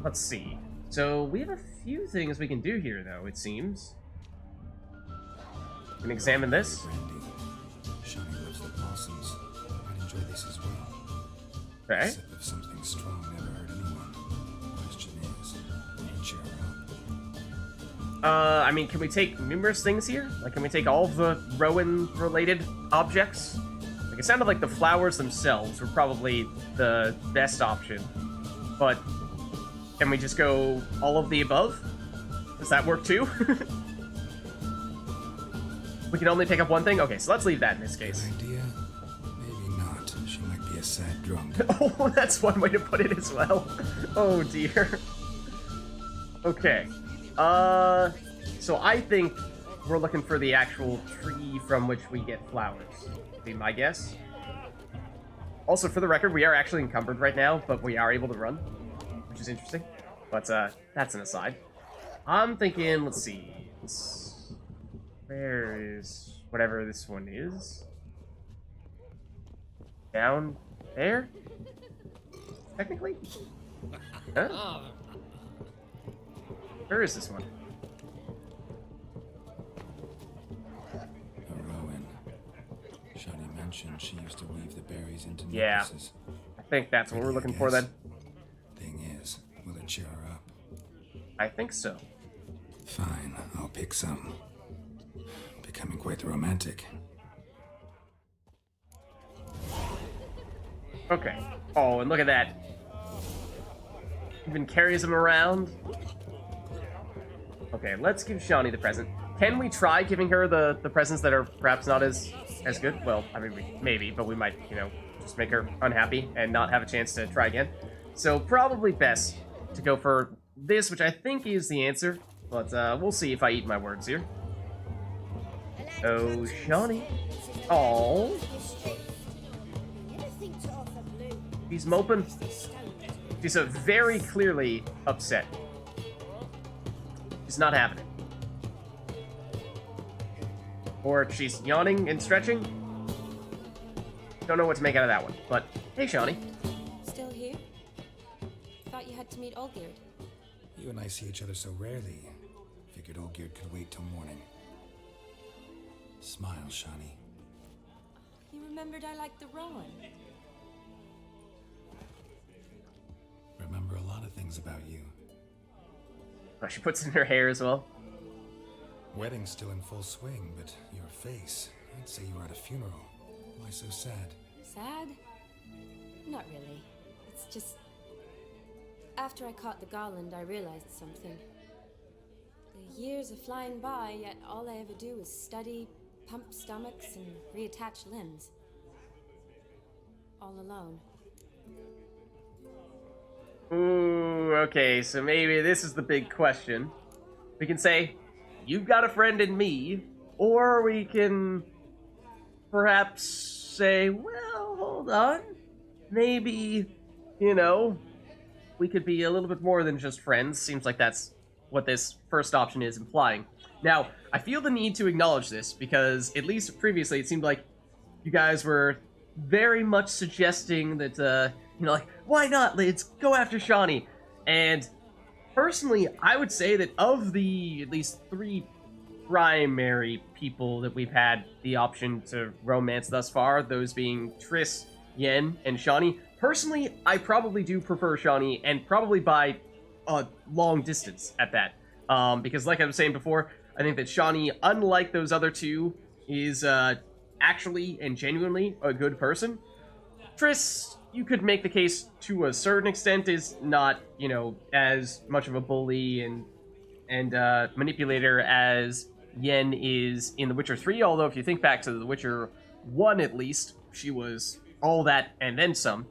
Let's see. So we have a few things we can do here, though, it seems. We can examine this. Brandy. SHANI loves the blossoms. I'd enjoy this as well. Okay. A sip of something strong never hurt anyone. Question is, will you cheer her up? I mean, can we take numerous things here? Like, can we take all of the Rowan-related objects? Like, it sounded like the flowers themselves were probably the best option. But can we just go all of the above? Does that work too? We can only pick up one thing? Okay, so let's leave that in this case. Good idea? Maybe not. She might be a sad drunk. Oh, that's one way to put it as well. Oh, dear. Okay. So I think we're looking for the actual tree from which we get flowers. Would be my guess. Also, for the record, we are actually encumbered right now, but we are able to run, which is interesting. But, that's an aside. I'm thinking, let's see. Where is whatever this one is? Down there? Technically? Huh? Where is this one? A Rowan. SHANI mentioned she used to weave the berries into Yeah. necklaces. I think that's what we're looking for then. Thing is, will it cheer her up? I think so. Fine, I'll pick some. Becoming quite the romantic. Okay. Oh, and look at that. Even carries him around. Okay, let's give SHANI the present. Can we try giving her the presents that are perhaps not as good? Well, I mean, maybe, but we might, you know, just make her unhappy and not have a chance to try again. So probably best to go for this, which I think is the answer. But we'll see if I eat my words here. Oh, SHANI. Oh. She's moping. She's very clearly upset. She's not having it. Or she's yawning and stretching. Don't know what to make out of that one. But, hey, SHANI. Still here? Thought you had to meet Olgierd. You and I see each other so rarely. Figured Olgierd could wait till morning. Smile, SHANI. You remembered I liked the Rowan. Remember a lot of things about you. Oh, she puts it in her hair as well. Wedding's still in full swing, but your face, I'd say you were at a funeral. Why so sad? Sad? Not really. It's just... After I caught the garland, I realized something. The years are flying by, yet all I ever do is study, pump stomachs, and reattach limbs. All alone. Ooh, okay, so maybe this is the big question. We can say, you've got a friend in me, or we can perhaps say, well, hold on. Maybe, you know, we could be a little bit more than just friends. Seems like that's what this first option is implying. Now, I feel the need to acknowledge this, because at least previously it seemed like you guys were very much suggesting that, you know, like, why not, Lids? Go after SHANI. And personally, I would say that of the at least 3 primary people that we've had the option to romance thus far, those being Triss, Yen, and SHANI, personally, I probably do prefer SHANI, and probably by a long distance at that. Because like I was saying before, I think that SHANI, unlike those other two, is actually and genuinely a good person. Triss, you could make the case to a certain extent, is not, you know, as much of a bully and manipulator as Yen is in The Witcher 3, although if you think back to The Witcher 1 at least, she was all that and then some.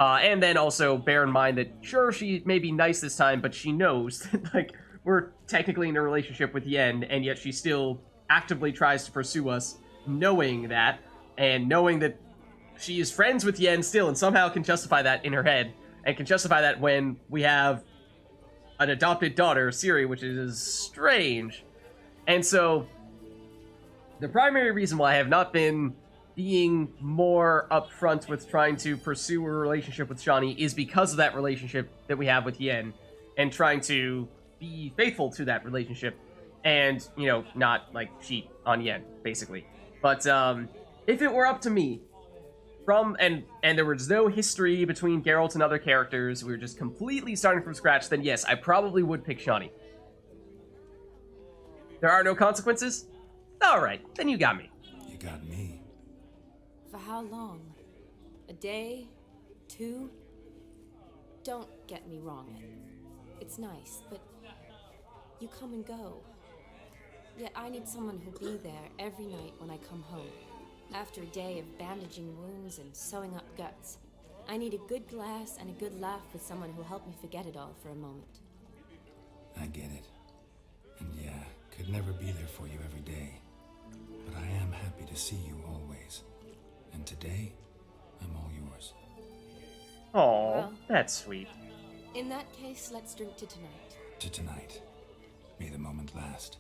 And then also bear in mind that, sure, she may be nice this time, but she knows that, like, we're technically in a relationship with Yen, and yet she still actively tries to pursue us, knowing that, and knowing that she is friends with Yen still, and somehow can justify that in her head, and can justify that when we have an adopted daughter, Ciri, which is strange. And so, the primary reason why I have not been being more upfront with trying to pursue a relationship with SHANI is because of that relationship that we have with Yen. and trying to be faithful to that relationship and, you know, not, like, cheat on Yen, basically. But, if it were up to me, and there was no history between Geralt and other characters, we were just completely starting from scratch, then yes, I probably would pick SHANI. There are no consequences? Alright, then you got me. You got me. For how long? A day? 2? Don't get me wrong. It's nice, but you come and go. Yet I need someone who'll be there every night when I come home. After a day of bandaging wounds and sewing up guts, I need a good glass and a good laugh with someone who'll help me forget it all for a moment. I get it. And yeah, could never be there for you every day. But I am happy to see you always. And today, I'm all yours. Aw, Well. that's sweet. In that case, let's drink to tonight. To tonight. May the moment last.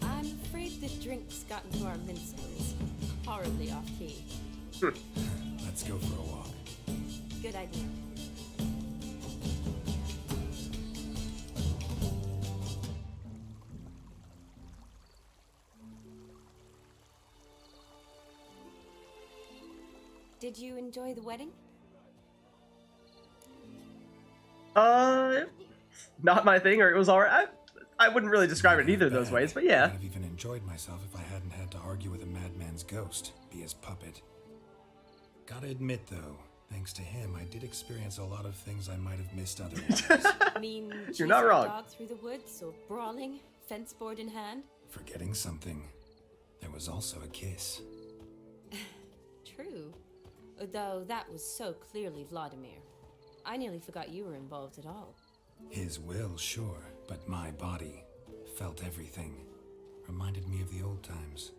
I'm afraid the drink's got into our minstrels. Horribly off key. Let's go for a walk. Good idea. Did you enjoy the wedding? Not my thing, or it was alright. I wouldn't really describe it in either of those ways, but yeah. I'd have even enjoyed myself if I hadn't had to argue with a madman's ghost, be his puppet. Gotta admit, though, thanks to him, I did experience a lot of things I might have missed otherwise. I mean, You're not chasing a wrong. dog through the woods or brawling, fence board in hand? Forgetting something, there was also a kiss. True. Though that was so clearly Vladimir. I nearly forgot you were involved at all. His will, sure, but my body felt everything. Reminded me of the old times.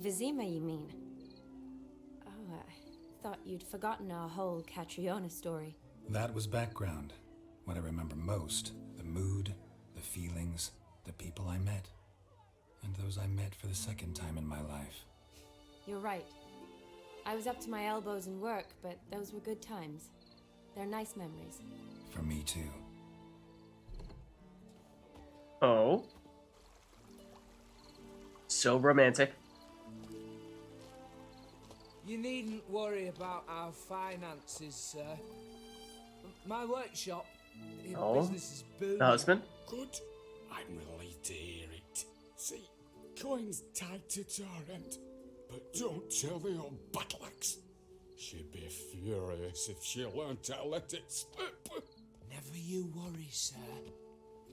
Vizima, you mean? Oh, I thought you'd forgotten our whole Catriona story. That was background. What I remember most, the mood, the feelings, the people I met. And those I met for the second time in my life. You're right. I was up to my elbows in work, but those were good times. They're nice memories. For me too. Oh. So romantic. You needn't worry about our finances, sir. My workshop, Oh, business is booming. the husband? Good. I'm relieved to hear it. See, coin's tied to Torrent, but don't tell the old battle axe. She'd be furious if she learned to let it slip. Never you worry, sir.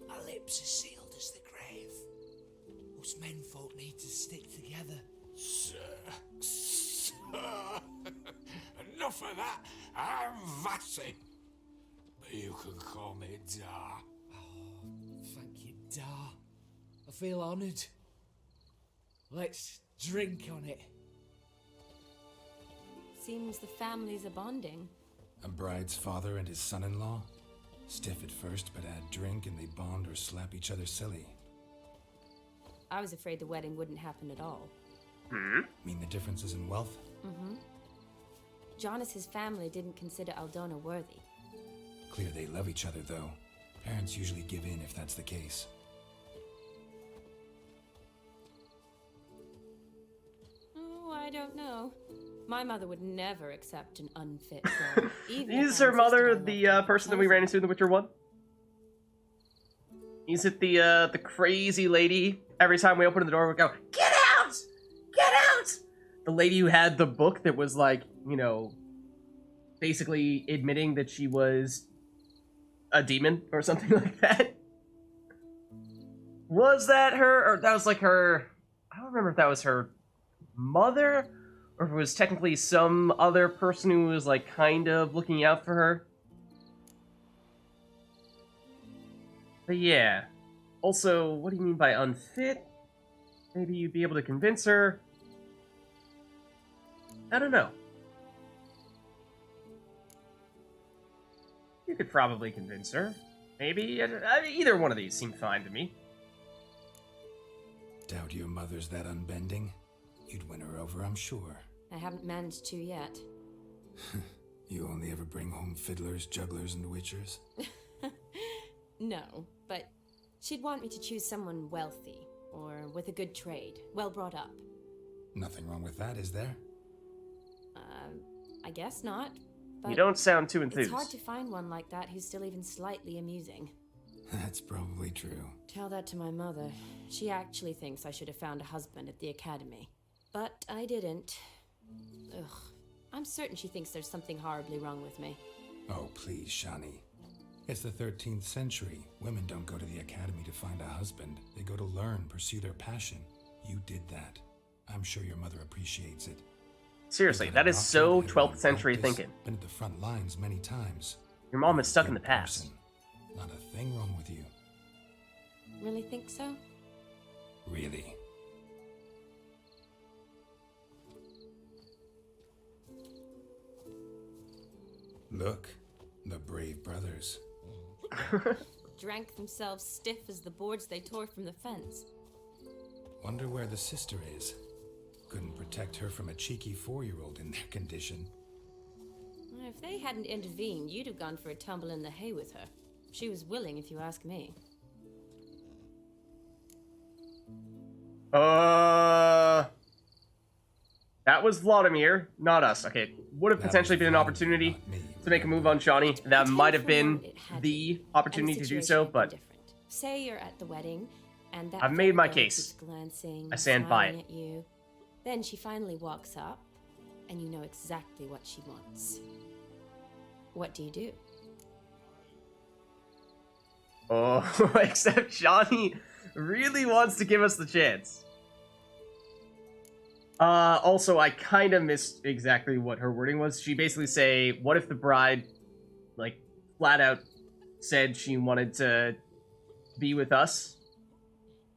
My lips are sealed as the grave. Us menfolk need to stick together. Sir. Enough of that. I'm Vassy. But you can call me Dar. Thank you, Dar. I feel honoured. Let's drink on it. Seems the families are bonding. A bride's father and his son-in-law? Stiff at first, but add drink and they bond or slap each other silly. I was afraid the wedding wouldn't happen at all. Mean the differences in wealth? Jonas's family didn't consider Aldona worthy. Clear they love each other, though. Parents usually give in if that's the case. Oh, I don't know. My mother would never accept an unfit girl. Even if Is I her mother insisted I the loved her person that we ran into in The Witcher 1? Is it the crazy lady? Every time we open the door, we go, "Get out! Get out!" The lady who had the book that was like, you know, basically admitting that she was a demon or something like that. Was that her? Or that was like her... I don't remember if that was her mother, or if it was technically some other person who was like kind of looking out for her. But yeah. Also, what do you mean by unfit? Maybe you'd be able to convince her. I don't know. You could probably convince her. Maybe. I mean, either one of these seemed fine to me. Doubt your mother's that unbending? You'd win her over, I'm sure. I haven't managed to yet. You only ever bring home fiddlers, jugglers, and witchers? No, but she'd want me to choose someone wealthy, or with a good trade, well brought up. Nothing wrong with that, is there? I guess not. But You don't sound too it's enthused. hard to find one like that who's still even slightly amusing. That's probably true. Tell that to my mother. She actually thinks I should have found a husband at the academy. But I didn't. Ugh. I'm certain she thinks there's something horribly wrong with me. Oh, please, Shani. It's the 13th century. Women don't go to the academy to find a husband. They go to learn, pursue their passion. You did that. I'm sure your mother appreciates it. Seriously, You've got that a is doctor, so you had 12th one century practice, thinking. Been at the front lines many times. Your mom is stuck in Good the past. person. Not a thing wrong with you. Really think so? Really. Look, the brave brothers. Drank themselves stiff as the boards they tore from the fence. Wonder where the sister is. Couldn't protect her from a cheeky 4-year-old in their condition. If they hadn't intervened, you'd have gone for a tumble in the hay with her. She was willing, if you ask me. That was Vladimir, not us. Okay, would have That potentially was been an Vladimir, opportunity not me, to make a move on Shawnee. That I'll might tell have you for been one, it had the been. opportunity And to the do situation so, had been but different. Say you're at the wedding, and that I've made my girl case. keeps glancing, I stand by smiling at you. Then she finally walks up, and you know exactly what she wants. What do you do? oh, except Shawnee really wants to give us the chance. Also, I kind of missed exactly what her wording was. She basically say, what if the bride, like, flat out said she wanted to be with us?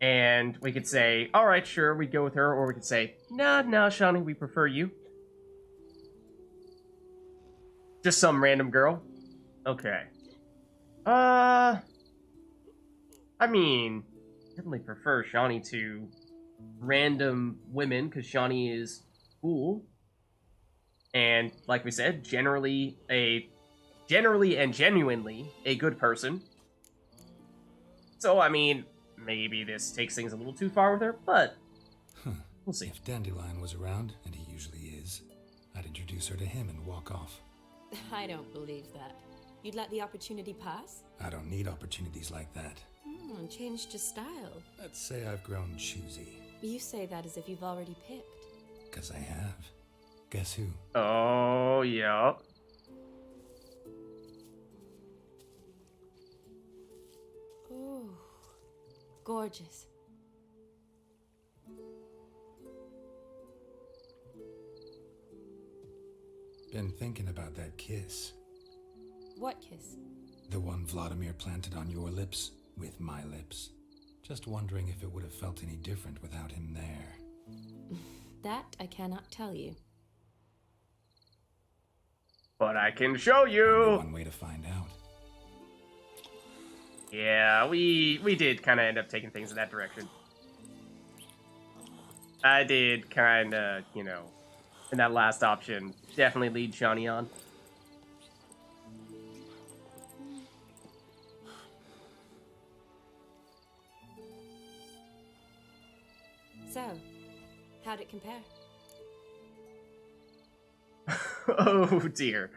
And we could say, all right, sure, we'd go with her. Or we could say, no, Shawnee, we prefer you. Just some random girl. Okay. I mean, definitely prefer Shawnee to random women, because Shawnee is cool. And, like we said, generally and genuinely a good person. So, I mean, maybe this takes things a little too far with her, but we'll see. If Dandelion was around, and he usually is, I'd introduce her to him and walk off. I don't believe that. You'd let the opportunity pass? I don't need opportunities like that. Changed your style. Let's say I've grown choosy. You say that as if you've already picked. 'Cause I have. Guess who? Oh, yeah. Ooh, gorgeous. Been thinking about that kiss. What kiss? The one Vladimir planted on your lips with my lips. Just wondering if it would have felt any different without him there. That I cannot tell you. But I can show Only you. one way to find out. Yeah, we did kind of end up taking things in that direction. I did kind of, you know, in that last option, definitely lead Shawnee on. So, how'd it compare? Oh dear.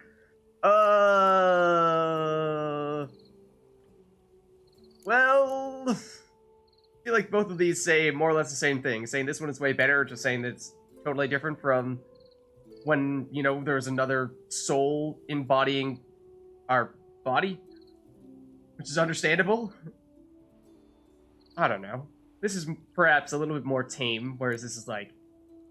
Well, I feel like both of these say more or less the same thing. Saying this one is way better, or just saying that it's totally different from when, you know, there's another soul embodying our body, which is understandable. I don't know. This is perhaps a little bit more tame, whereas this is like,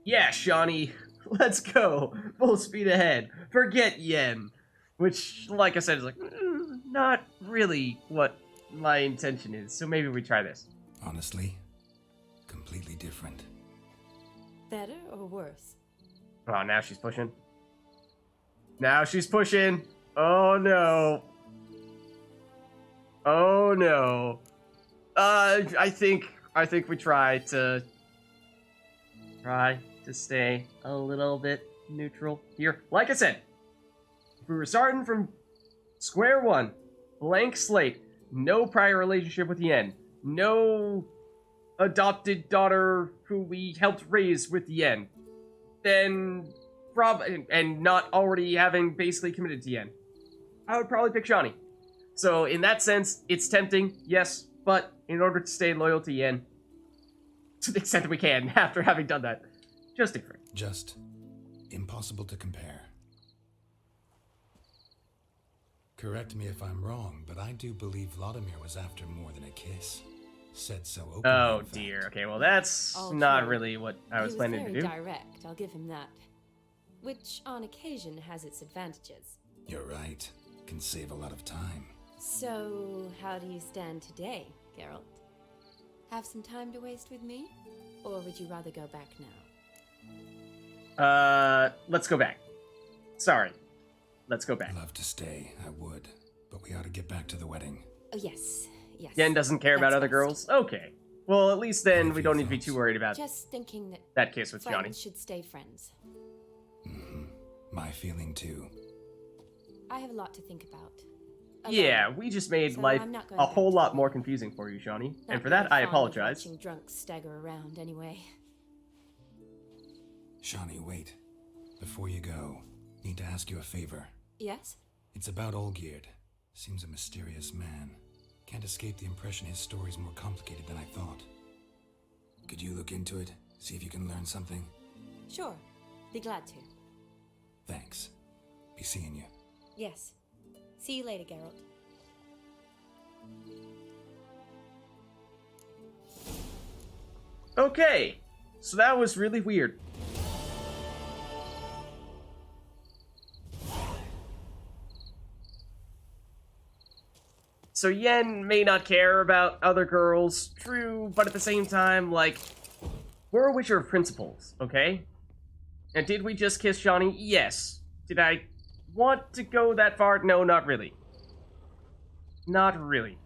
yeah, Shawnee, let's go. Full speed ahead. Forget Yen. Which, like I said, is like, not really what my intention is. So maybe we try this. Honestly, completely different. Better or worse? Oh, now she's pushing. Now she's pushing. Oh, no. Oh, no. I think we try to stay a little bit neutral here. Like I said, if we were starting from square one, blank slate, no prior relationship with Yen, no adopted daughter who we helped raise with Yen, then and not already having basically committed to Yen, I would probably pick Shani. So in that sense, it's tempting, yes, but in order to stay loyal to Yen, to the extent that we can after having done that, just different. Just impossible to compare. Correct me if I'm wrong, but I do believe Vladimir was after more than a kiss. Said so openly. Oh in fact. dear. Okay, well that's All not true. really what I was planning to He do. was very direct, I'll give him that. Which, on occasion, has its advantages. You're right. Can save a lot of time. So, how do you stand today, Geralt? Have some time to waste with me? Or would you rather go back now? Let's go back. Sorry. Let's go back. Love to stay, I would. But we ought to get back to the wedding. Oh, yes. Yes. Yen doesn't care about That's other best. girls? Okay. Well, at least then What we are don't your need to be thoughts? too worried about Just thinking that that kiss with friends Johnny. should stay friends. My feeling too. I have a lot to think about. Alone. Yeah, we just made So life I'm not going a back whole to lot the more wedding. confusing for you, Shawnee. Not And for really that, I fond of apologize. Watching drunks stagger around, anyway. Shani, wait. Before you go, need to ask you a favor. Yes? It's about Olgierd. Seems a mysterious man. Can't escape the impression his story's more complicated than I thought. Could you look into it? See if you can learn something? Sure. Be glad to. Thanks. Be seeing you. Yes. See you later, Geralt. Okay. So that was really weird. So Yen may not care about other girls, true, but at the same time, like, we're a Witcher of principles, okay? And did we just kiss Johnny? Yes. Did I want to go that far? No, not really. Not really.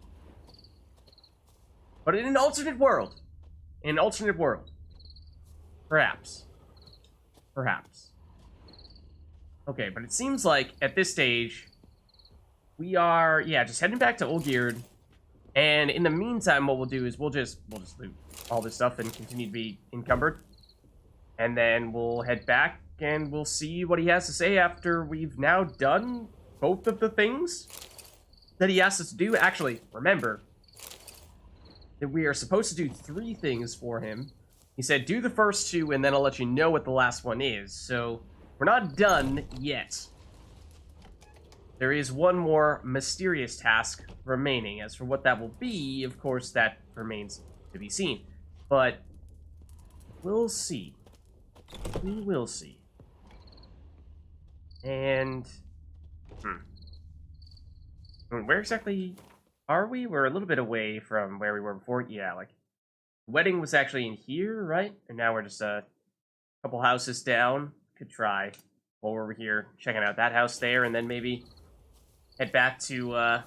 But in an alternate world, perhaps. Perhaps. Okay, but it seems like at this stage, we are, yeah, just heading back to Olgierd. And in the meantime, what we'll do is we'll just loot all this stuff and continue to be encumbered. And then we'll head back and we'll see what he has to say after we've now done both of the things that he asked us to do. Actually, remember that we are supposed to do 3 things for him. He said, do the first 2, and then I'll let you know what the last one is. So, we're not done yet. There is one more mysterious task remaining. As for what that will be, of course, that remains to be seen. But, we'll see. We will see. And, where exactly are we? We're a little bit away from where we were before. Yeah, like, the wedding was actually in here, right? And now we're just a couple houses down. Could try while we're over here checking out that house there, and then maybe head back to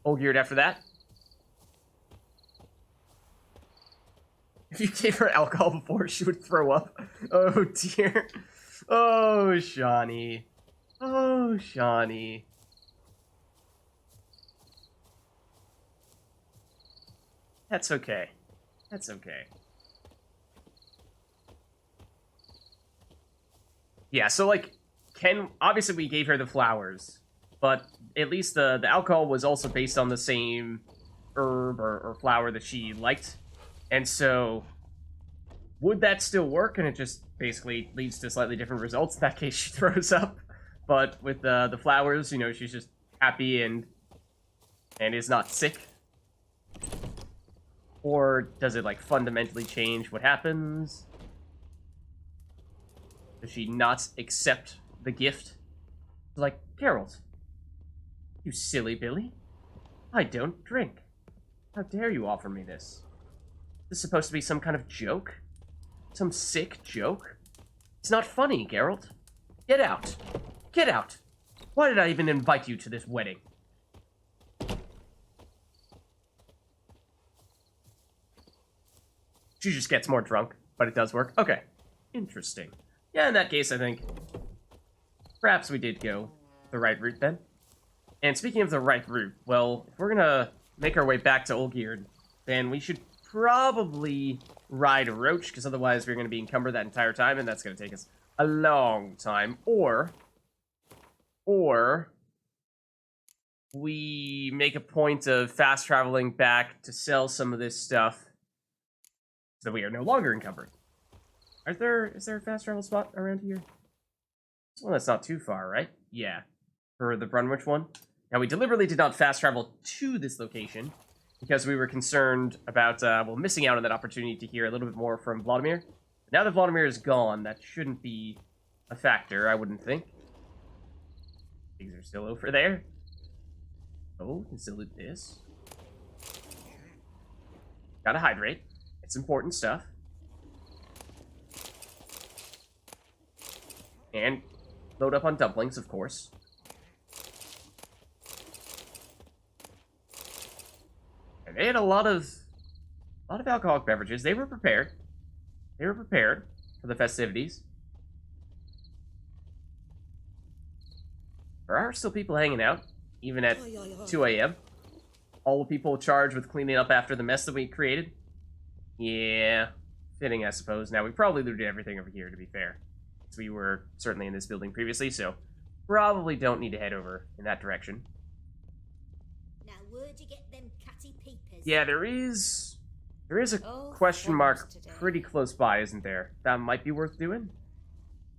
Olgierd after that. If you gave her alcohol before, she would throw up. Oh dear. Oh, Shani. Oh, Shani. That's okay. That's okay. Yeah, so like, obviously we gave her the flowers, but at least the alcohol was also based on the same herb or flower that she liked. And so, would that still work? And it just basically leads to slightly different results. In that case, she throws up. But with the flowers, you know, she's just happy and is not sick. Or does it, like, fundamentally change what happens? Does she not accept the gift? Like, Geralt, you silly Billy. I don't drink. How dare you offer me this? Is this supposed to be some kind of joke? Some sick joke? It's not funny, Geralt. Get out. Get out. Why did I even invite you to this wedding? She just gets more drunk, but it does work. Okay. Interesting. Yeah, in that case, I think perhaps we did go the right route then. And speaking of the right route, well, if we're gonna make our way back to Olgierd, then we should probably ride a roach, because otherwise we're gonna be encumbered that entire time, and that's gonna take us a long time. Or we make a point of fast traveling back to sell some of this stuff so that we are no longer encumbered. Is there a fast travel spot around here? This one that's not too far, right? Yeah. For the Brunwich one. Now, we deliberately did not fast travel to this location because we were concerned about, missing out on that opportunity to hear a little bit more from Vladimir. But now that Vladimir is gone, that shouldn't be a factor, I wouldn't think. Things are still over there. Oh, can still loot this. Gotta hydrate. It's important stuff. And load up on dumplings, of course. And they had a lot of alcoholic beverages. They were prepared. They were prepared for the festivities. There are still people hanging out, even at 2 a.m. All the people charged with cleaning up after the mess that we created. Yeah, fitting, I suppose. Now, we probably looted everything over here, to be fair. We were certainly in this building previously, so probably don't need to head over in that direction. Now, where'd you get them catty peepers? Yeah, there is a question mark pretty close by, isn't there? That might be worth doing.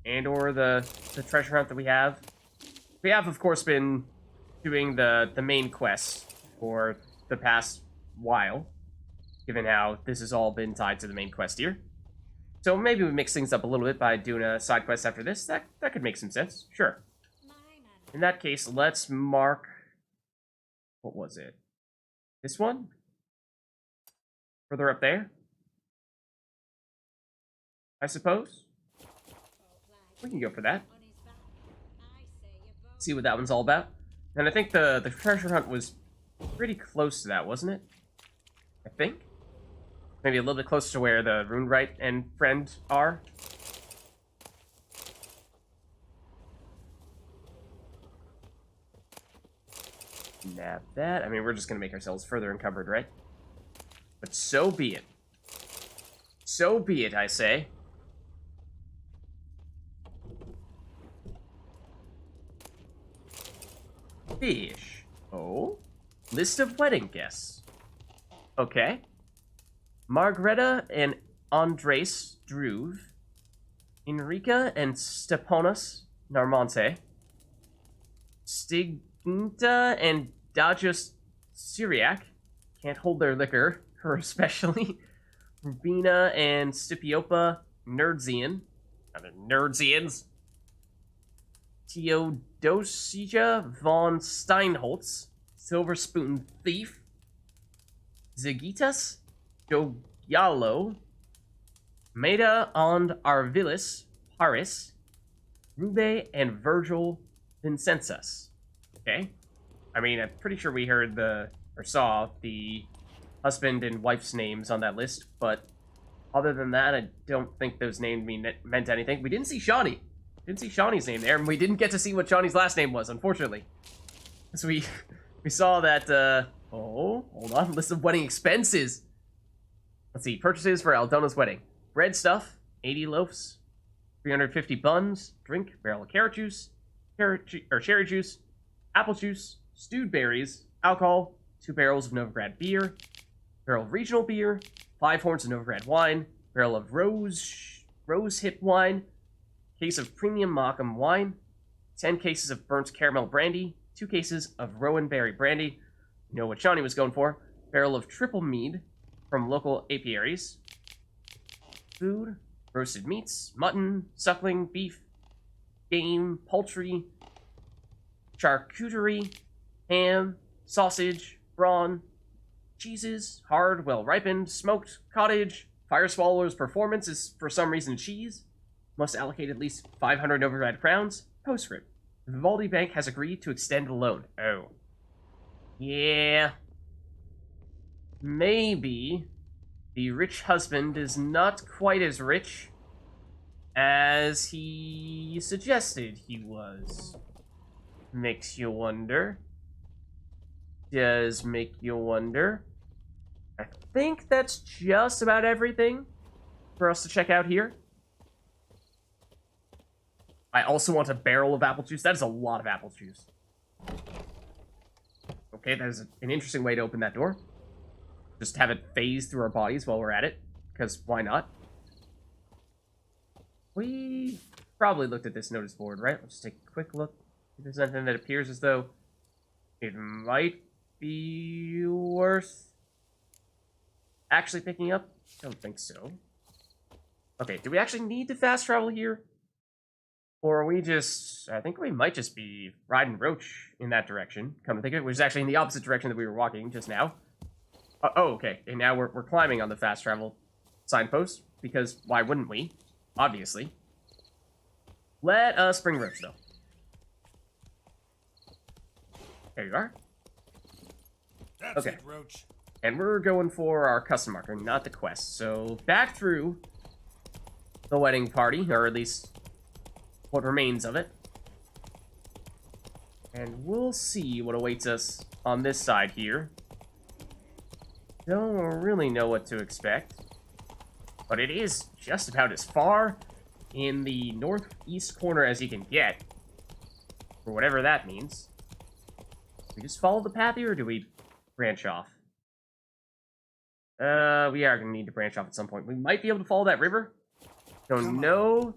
And or the treasure hunt that we have. We have, of course, been doing the main quest for the past while, given how this has all been tied to the main quest here. So maybe we mix things up a little bit by doing a side quest after this. That could make some sense. Sure. In that case, let's mark... What was it? This one? Further up there? I suppose? We can go for that. See what that one's all about. And I think the treasure hunt was pretty close to that, wasn't it? I think? Maybe a little bit closer to where the Runewright and friend are. Nab that. I mean, we're just going to make ourselves further encumbered, right? But so be it. So be it, I say. Fish. Oh? List of wedding guests. Okay. Margareta and Andres Druve, Enrica and Stepanos Narmonte, Stignta and Dajus Syriac, can't hold their liquor, her especially, Rubina and Stipiopa Nerdzian, other Nerdzians, Theodosia von Steinholtz, Silver Spoon Thief, Zigitas, Jogialo, Maida and Arvilis, Paris, Rube, and Virgil Vincensas. Okay? I mean, I'm pretty sure we heard or saw the husband and wife's names on that list, but other than that, I don't think those names meant anything. We didn't see SHANI. Didn't see SHANI's name there, and we didn't get to see what SHANI's last name was, unfortunately. So we saw that, oh, hold on, list of wedding expenses. Let's see, purchases for Aldona's wedding. Bread stuff, 80 loaves, 350 buns, drink, barrel of carrot juice, cherry juice, apple juice, stewed berries, alcohol, 2 barrels of Novigrad beer, barrel of regional beer, 5 horns of Novigrad wine, barrel of rose hip wine, case of premium Markham wine, 10 cases of burnt caramel brandy, 2 cases of Rowan berry brandy, you know what SHANI was going for, barrel of triple mead from local apiaries, food, roasted meats, mutton, suckling, beef, game, poultry, charcuterie, ham, sausage, brawn, cheeses, hard, well-ripened, smoked, cottage, Fire Swallower's performance is for some reason cheese, must allocate at least 500 Novigrad crowns, postscript. The Vivaldi Bank has agreed to extend the loan. Oh. Yeah. Maybe the rich husband is not quite as rich as he he suggested he was. Makes you wonder. Does make you wonder. I think that's just about everything for us to check out here. I also want a barrel of apple juice. That is a lot of apple juice. Okay, that is an interesting way to open that door. Just have it phase through our bodies while we're at it. Because why not? We probably looked at this notice board, right? Let's take a quick look. If there's anything that appears as though it might be worth actually picking up. Don't think so. Okay, do we actually need to fast travel here? Or are we just... I think we might just be riding Roach in that direction. Come to think of it, which is actually in the opposite direction that we were walking just now. Oh, okay. And now we're climbing on the fast travel signpost. Because why wouldn't we? Obviously. Let us bring Roach, though. There you are. That's Okay. it, Roach. And we're going for our custom marker, not the quest. So back through the wedding party, or at least what remains of it. And we'll see what awaits us on this side here. Don't really know what to expect. But it is just about as far in the northeast corner as you can get. For whatever that means. Do we just follow the path here, or do we branch off? We are going to need to branch off at some point. We might be able to follow that river. Don't know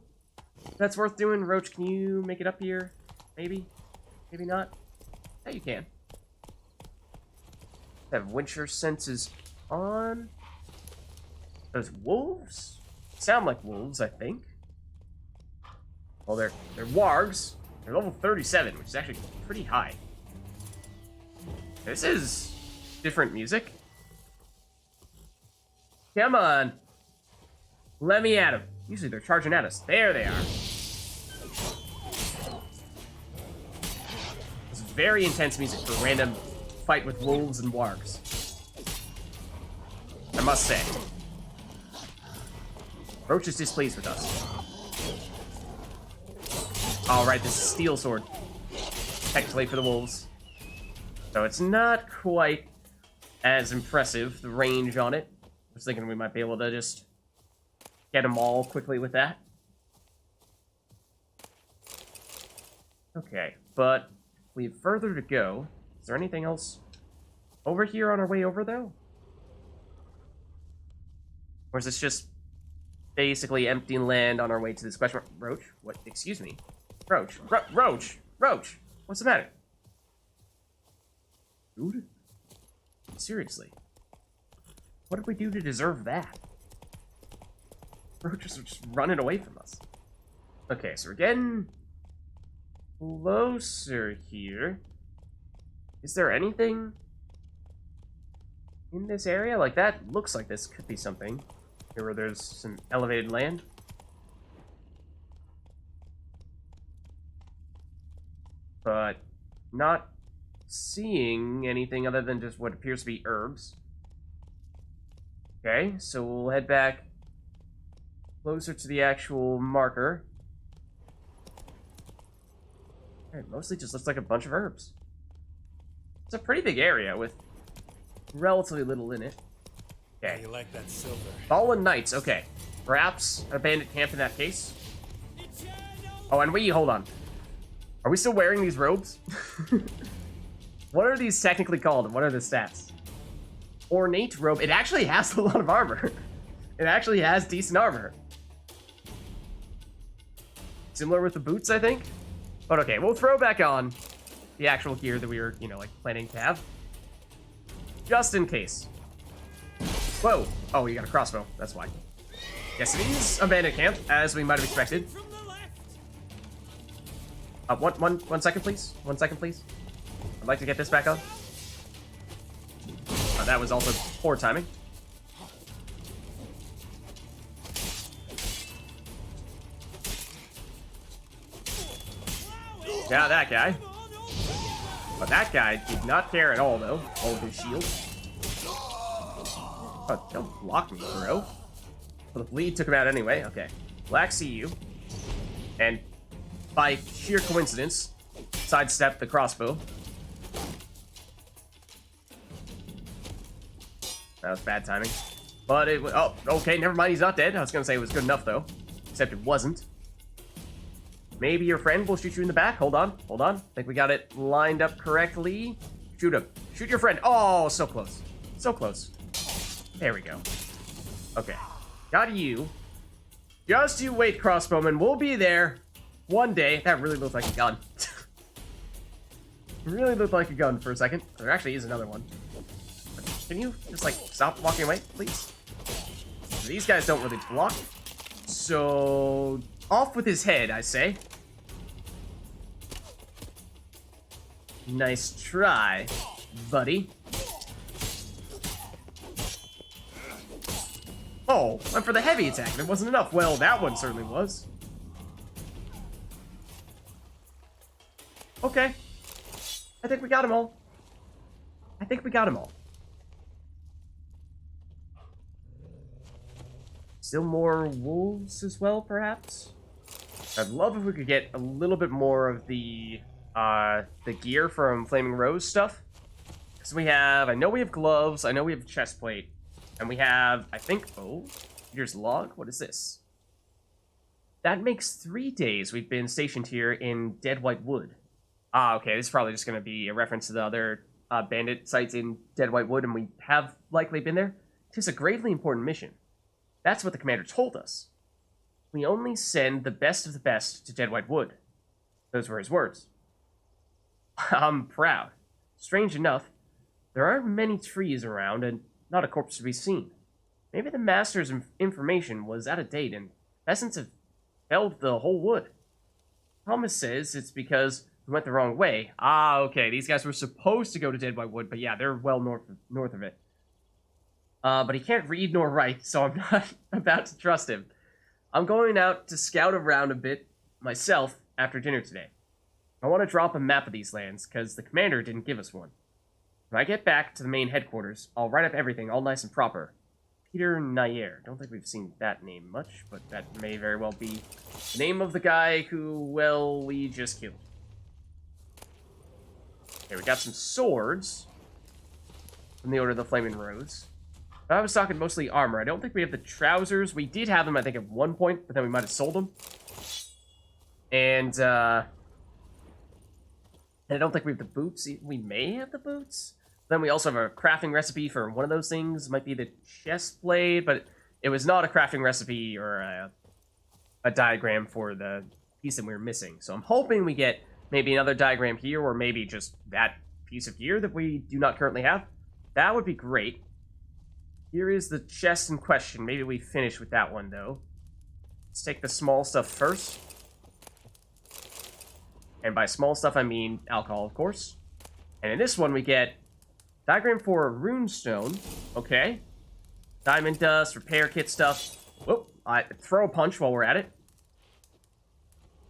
if that's worth doing. Roach, can you make it up here? Maybe? Maybe not? Yeah, you can. Have winter senses on. Those wolves? Sound like wolves, I think. Well, they're wargs. They're level 37, which is actually pretty high. This is different music. Come on. Let me at them. Usually they're charging at us. There they are. This is very intense music for a random fight with wolves and wargs. I must say. Roach is displeased with us. Alright, this is steel sword. Technically for the wolves. So it's not quite as impressive, the range on it. I was thinking we might be able to just get them all quickly with that. Okay, but we have further to go. Is there anything else over here on our way over, though? Or is this just basically empty land on our way to this question? Roach? What? Excuse me. Roach. Roach! Roach! What's the matter? Dude? Seriously. What did we do to deserve that? Roach is just running away from us. Okay, so we're getting closer here. Is there anything in this area? Like, that looks like this could be something. Here where there's some elevated land. But not seeing anything other than just what appears to be herbs. Okay, so we'll head back closer to the actual marker. It mostly just looks like a bunch of herbs. It's a pretty big area with relatively little in it. Okay. You like that silver? Fallen Knights, okay. Perhaps a bandit camp in that case. Oh, and hold on. Are we still wearing these robes? What are these technically called, and what are the stats? Ornate robe. It actually has a lot of armor. It actually has decent armor. Similar with the boots, I think. But okay, we'll throw back on the actual gear that we were, like, planning to have. Just in case. Whoa. Oh, you got a crossbow. That's why. Yes, it is a bandit camp, as we might have expected. One second, please. 1 second, please. I'd like to get this back on. That was also poor timing. Yeah, that guy. But that guy did not care at all, though. All of his shield. Oh, don't block me, bro. Well, the bleed took him out anyway. Okay. Black see you. And by sheer coincidence, sidestepped the crossbow. That was bad timing. But it was... Oh, okay, never mind, he's not dead. I was gonna say it was good enough, though. Except it wasn't. Maybe your friend will shoot you in the back. Hold on, hold on. I think we got it lined up correctly. Shoot him. Shoot your friend. Oh, so close. So close. There we go. Okay. Got you. Just you wait, crossbowman. We'll be there one day. That really looked like a gun. Really looked like a gun for a second. There actually is another one. Can you just, like, stop walking away, please? These guys don't really block. So, off with his head, I say. Nice try, buddy. Oh, went for the heavy attack and it wasn't enough. Well, that one certainly was. Okay. I think we got them all. I think we got them all. Still more wolves as well, perhaps? I'd love if we could get a little bit more of the gear from Flaming Rose stuff. So we have, I know we have gloves, I know we have chest plate, and we have, I think, oh, here's log. What is this? That makes 3 days we've been stationed here in Dead White Wood. Ah, okay, this is probably just going to be a reference to the other bandit sites in Dead White Wood, and we have likely been there. 'Tis a gravely important mission. That's what the commander told us. We only send the best of the best to Dead White Wood. Those were his words. I'm proud. Strange enough, there aren't many trees around and not a corpse to be seen. Maybe the master's information was out of date and peasants have felled the whole wood. Thomas says it's because we went the wrong way. Ah, okay, these guys were supposed to go to Dead White Wood, but yeah, they're well north of it. But he can't read nor write, so I'm not about to trust him. I'm going out to scout around a bit myself after dinner today. I want to drop a map of these lands, because the commander didn't give us one. When I get back to the main headquarters, I'll write up everything all nice and proper. Peter Nair. Don't think we've seen that name much, but that may very well be the name of the guy who, well, we just killed. Okay, we got some swords from the Order of the Flaming Rose. I was talking mostly armor. I don't think we have the trousers. We did have them, I think, at one point, but then we might have sold them. And I don't think we have the boots. We may have the boots. Then we also have a crafting recipe for one of those things. Might be the chest blade, but it was not a crafting recipe or a diagram for the piece that we were missing. So I'm hoping we get maybe another diagram here, or maybe just that piece of gear that we do not currently have. That would be great. Here is the chest in question. Maybe we finish with that one, though. Let's take the small stuff first. And by small stuff, I mean alcohol, of course. And in this one, we get diagram for a runestone. Okay. Diamond dust, repair kit stuff. Whoop. Throw a punch while we're at it.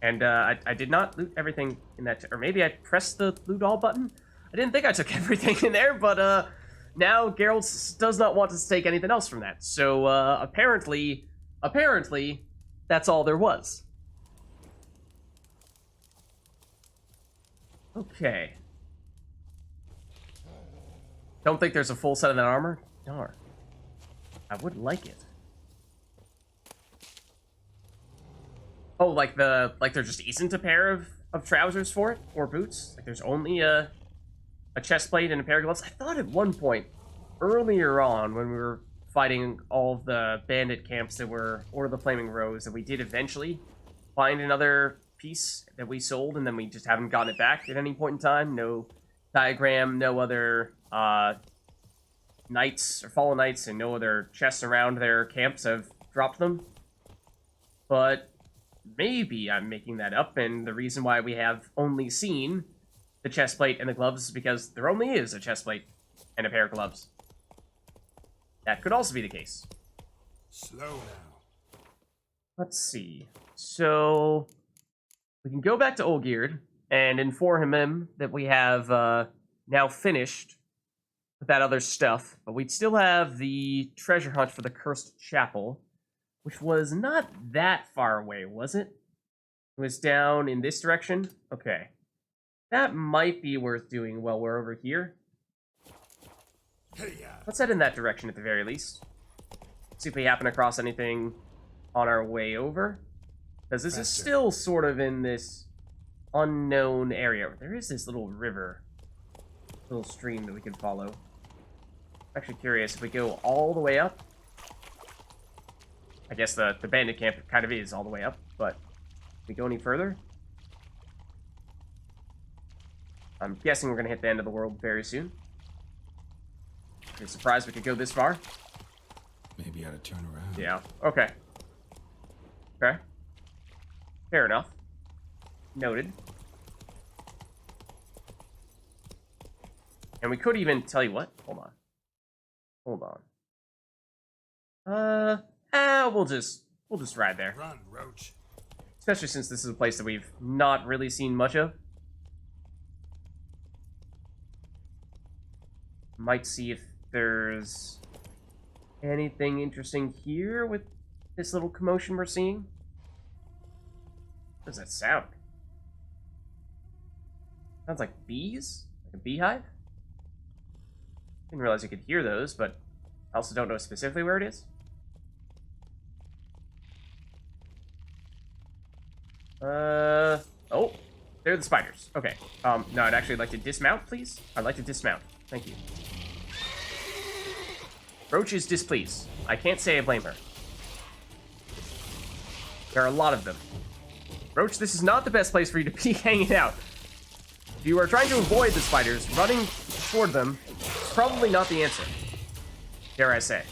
And I did not loot everything in that... Or maybe I pressed the loot all button? I didn't think I took everything in there, but... Now, Geralt does not want to take anything else from that. So, apparently, that's all there was. Okay. Don't think there's a full set of that armor? Darn. I would like it. Oh, like there just isn't a pair of trousers for it? Or boots? Like there's only a chest plate and a pair of gloves? I thought at one point, earlier on, when we were fighting all of the bandit camps that were Order of the Flaming Rose, that we did eventually find another piece that we sold, and then we just haven't gotten it back at any point in time. No diagram, no other knights or fallen knights, and no other chests around their camps have dropped them. But maybe I'm making that up, and the reason why we have only seen the chest plate and the gloves is because there only is a chest plate and a pair of gloves. That could also be the case. Slow now. Let's see. So we can go back to Olgierd and inform him that we have now finished with that other stuff, but we'd still have the treasure hunt for the Cursed Chapel, which was not that far away, was it? It was down in this direction? Okay. That might be worth doing while we're over here. Let's head in that direction at the very least. See if we happen across anything on our way over. Because this is still sort of in this unknown area. There is this little river, little stream that we could follow. I'm actually curious if we go all the way up. I guess the bandit camp kind of is all the way up, but if we go any further, I'm guessing we're going to hit the end of the world very soon. Pretty surprised we could go this far. Maybe I ought to turn around. Yeah, okay. Okay. Fair enough. Noted. And we could even tell you what. Hold on. Hold on. We'll just ride there. Run, Roach. Especially since this is a place that we've not really seen much of. Might see if there's anything interesting here with this little commotion we're seeing. What does that sound? Sounds like bees? Like a beehive? Didn't realize you could hear those, but I also don't know specifically where it is. Oh, they're the spiders. Okay. No, I'd actually like to dismount, please. I'd like to dismount. Thank you. Roach is displeased. I can't say I blame her. There are a lot of them. Roach, this is not the best place for you to be hanging out. If you are trying to avoid the spiders, running toward them is probably not the answer. Dare I say.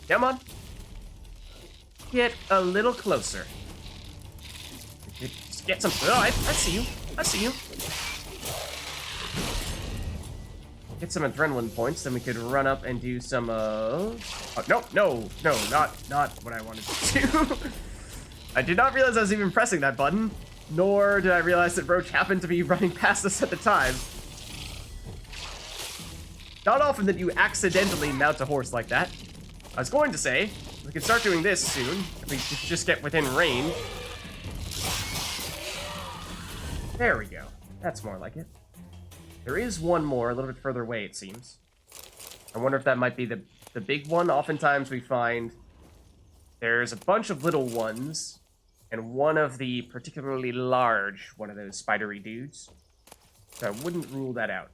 Come on. Get a little closer. Just get some... Oh, I see you. I see you. Get some adrenaline points, then we could run up and do some, Oh, no, not what I wanted to do. I did not realize I was even pressing that button, nor did I realize that Roach happened to be running past us at the time. Not often that you accidentally mount a horse like that. I was going to say, we can start doing this soon, if we just get within range. There we go. That's more like it. There is one more, a little bit further away, it seems. I wonder if that might be the big one. Oftentimes we find there's a bunch of little ones, and one of the particularly large, one of those spidery dudes. So I wouldn't rule that out.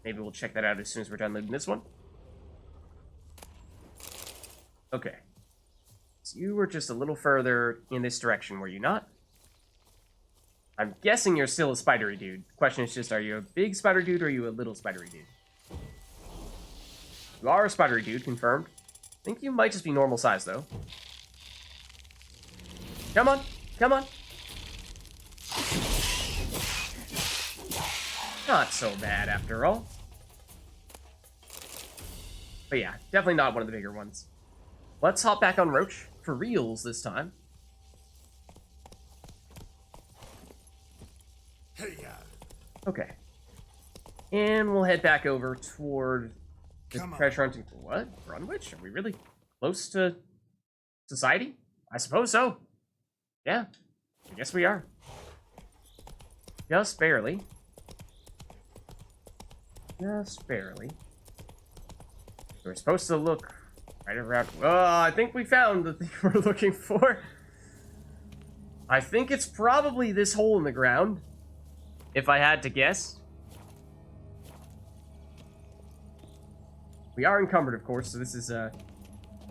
Maybe we'll check that out as soon as we're done loading this one. Okay. So you were just a little further in this direction, were you not? I'm guessing you're still a spidery dude. The question is just, are you a big spider dude or are you a little spidery dude? You are a spidery dude, confirmed. I think you might just be normal size, though. Come on, come on. Not so bad, after all. But yeah, definitely not one of the bigger ones. Let's hop back on Roach, for reals this time. Okay. And we'll head back over toward the treasure hunting. What? Grunwich? Are we really close to society? I suppose so. Yeah. I guess we are. Just barely. Just barely. We're supposed to look right around... I think we found the thing we're looking for. I think it's probably this hole in the ground. If I had to guess. We are encumbered, of course, so this is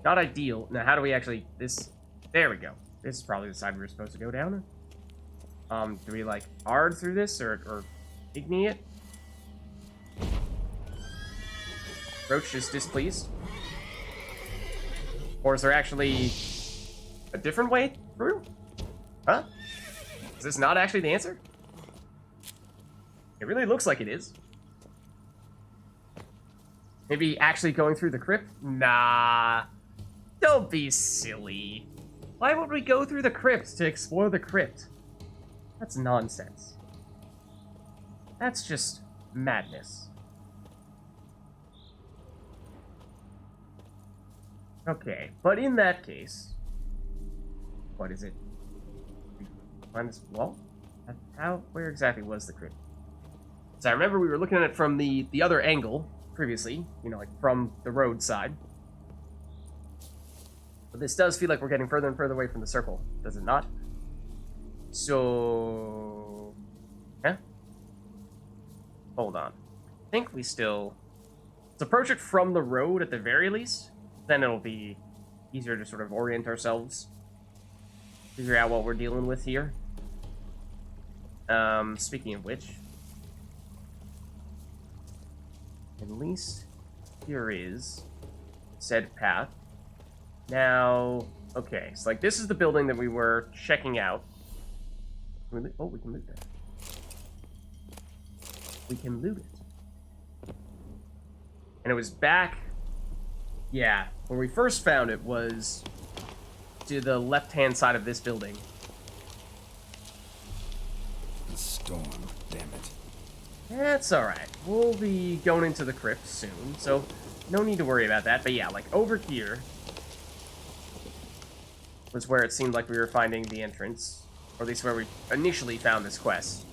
not ideal. Now, how do we actually... There we go. This is probably the side we were supposed to go down. Do we, like, hard through this, or ignite it? Roach is displeased. Or is there actually a different way through? Huh? Is this not actually the answer? It really looks like it is. Maybe actually going through the crypt? Nah. Don't be silly. Why would we go through the crypt to explore the crypt? That's nonsense. That's just madness. Okay, but in that case, What is it? Find this wall? How? Where exactly was the crypt? So I remember we were looking at it from the other angle previously, you know, like from the roadside. But this does feel like we're getting further and further away from the circle, does it not? So, yeah. Hold on. I think we still... Let's approach it from the road at the very least. Then it'll be easier to sort of orient ourselves. Figure out what we're dealing with here. Speaking of which... At least here is said path. Now, okay, so like this is the building that we were checking out. Oh, we can loot that. We can loot it. And it was back, yeah, when we first found it was to the left-hand side of this building. The storm, damn it. That's alright. We'll be going into the crypt soon, so no need to worry about that. But yeah, like over here was where it seemed like we were finding the entrance. Or at least where we initially found this quest.